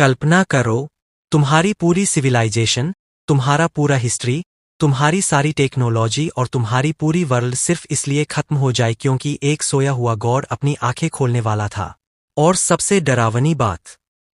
कल्पना करो, तुम्हारी पूरी सिविलाइजेशन, तुम्हारा पूरा हिस्ट्री, तुम्हारी सारी टेक्नोलॉजी और तुम्हारी पूरी वर्ल्ड सिर्फ इसलिए खत्म हो जाए क्योंकि एक सोया हुआ गॉड अपनी आंखें खोलने वाला था। और सबसे डरावनी बात,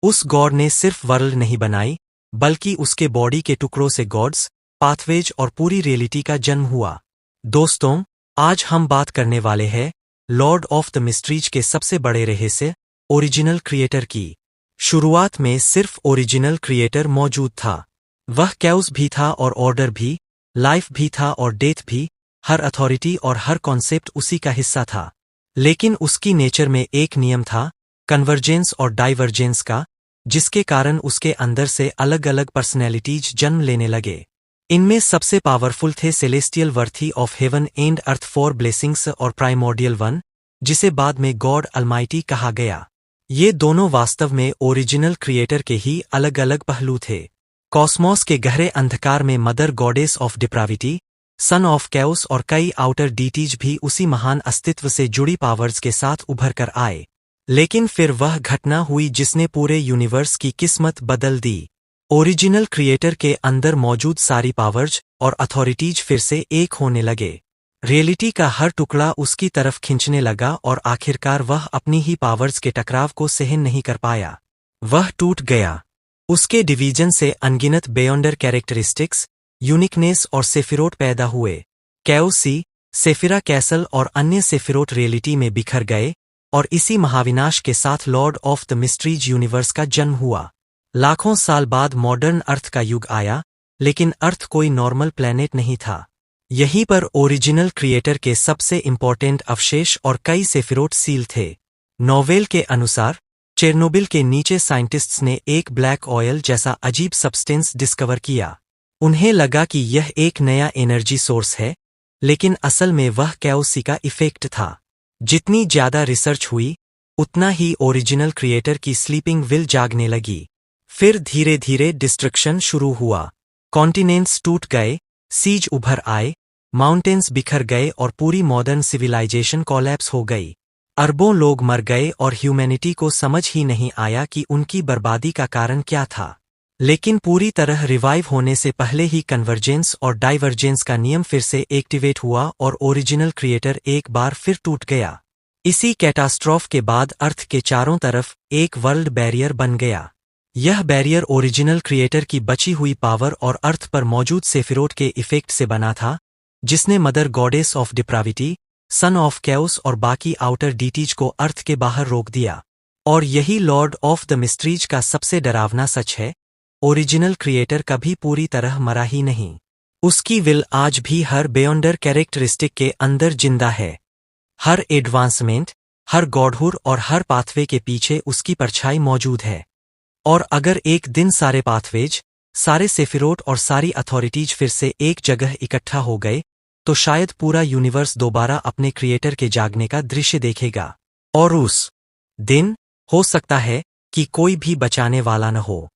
उस गॉड ने सिर्फ वर्ल्ड नहीं बनाई, बल्कि उसके बॉडी के टुकड़ों से गॉड्स, पाथवेज और पूरी रियलिटी का जन्म हुआ। दोस्तों, आज हम बात करने वाले हैं लॉर्ड ऑफ द मिस्ट्रीज के सबसे बड़े रहस्य, ओरिजिनल क्रिएटर की। शुरुआत में सिर्फ ओरिजिनल क्रिएटर मौजूद था। वह कैओस भी था और ऑर्डर भी, लाइफ भी था और डेथ भी, हर अथॉरिटी और हर कॉन्सेप्ट उसी का हिस्सा था। लेकिन उसकी नेचर में एक नियम था, कन्वर्जेंस और डाइवर्जेंस का, जिसके कारण उसके अंदर से अलग अलग पर्सनैलिटीज जन्म लेने लगे। इनमें सबसे पावरफुल थे celestial worthy of heaven and earth for blessings और प्राइमोर्डियल वन, जिसे बाद में गॉड अलमाइटी कहा गया। ये दोनों वास्तव में ओरिजिनल क्रिएटर के ही अलग अलग पहलू थे। कॉस्मोस के गहरे अंधकार में mother goddess of depravity, son of chaos और कई आउटर डीटीज भी उसी महान अस्तित्व से जुड़ी पावर्स के साथ उभर कर आए। लेकिन फिर वह घटना हुई जिसने पूरे यूनिवर्स की किस्मत बदल दी। ओरिजिनल क्रिएटर के अंदर मौजूद सारी पावर्स और अथॉरिटीज फिर से एक होने लगे। रियलिटी का हर टुकड़ा उसकी तरफ खींचने लगा और आखिरकार वह अपनी ही पावर्स के टकराव को सहन नहीं कर पाया। वह टूट गया। उसके डिवीजन से अनगिनत बेयॉन्डर कैरेक्टरिस्टिक्स, यूनिकनेस और सेफिरोट पैदा हुए। कैओसी, सेफिरा कैसल और अन्य सेफिरोट रियलिटी में बिखर गए और इसी महाविनाश के साथ Lord of the mysteries universe का जन्म हुआ। लाखों साल बाद मॉडर्न अर्थ का युग आया, लेकिन अर्थ कोई नॉर्मल प्लेनेट नहीं था। यहीं पर ओरिजिनल क्रिएटर के सबसे इंपॉर्टेंट अवशेष और कई सेफिरोट सील थे। नोवेल के अनुसार चेरनोबिल के नीचे साइंटिस्ट्स ने एक ब्लैक ऑयल जैसा अजीब सब्सटेंस डिस्कवर किया। उन्हें लगा कि यह एक नया एनर्जी सोर्स है, लेकिन असल में वह कैओसी का इफेक्ट था। जितनी ज्यादा रिसर्च हुई, उतना ही ओरिजिनल क्रिएटर की स्लीपिंग विल जागने लगी। फिर धीरे धीरे डिस्ट्रक्शन शुरू हुआ। कॉन्टिनेंट्स टूट गए, सीज उभर आए, माउंटेन्स बिखर गए और पूरी मॉडर्न सिविलाइजेशन कोलैप्स हो गई। अरबों लोग मर गए और ह्यूमैनिटी को समझ ही नहीं आया कि उनकी बर्बादी का कारण क्या था। लेकिन पूरी तरह रिवाइव होने से पहले ही कन्वर्जेंस और डाइवर्जेंस का नियम फिर से एक्टिवेट हुआ और ओरिजिनल क्रिएटर एक बार फिर टूट गया। इसी कैटास्ट्रोफ के बाद अर्थ के चारों तरफ एक वर्ल्ड बैरियर बन गया। यह बैरियर ओरिजिनल क्रिएटर की बची हुई पावर और अर्थ पर मौजूद सेफिरोट के इफेक्ट से बना था, जिसने mother goddess of depravity, son of chaos और बाकी आउटर डीटीज को अर्थ के बाहर रोक दिया। और यही लॉर्ड ऑफ द मिस्ट्रीज का सबसे डरावना सच है, ओरिजिनल क्रिएटर कभी पूरी तरह मरा ही नहीं। उसकी विल आज भी हर बेयॉन्डर कैरेक्टरिस्टिक के अंदर जिंदा है। हर एडवांसमेंट, हर गॉडहुड और हर पाथवे के पीछे उसकी परछाई मौजूद है। और अगर एक दिन सारे पाथवेज, सारे सेफिरोट और सारी अथॉरिटीज फिर से एक जगह इकट्ठा हो गए, तो शायद पूरा यूनिवर्स दोबारा अपने क्रिएटर के जागने का दृश्य देखेगा। और उस दिन हो सकता है कि कोई भी बचाने वाला न हो।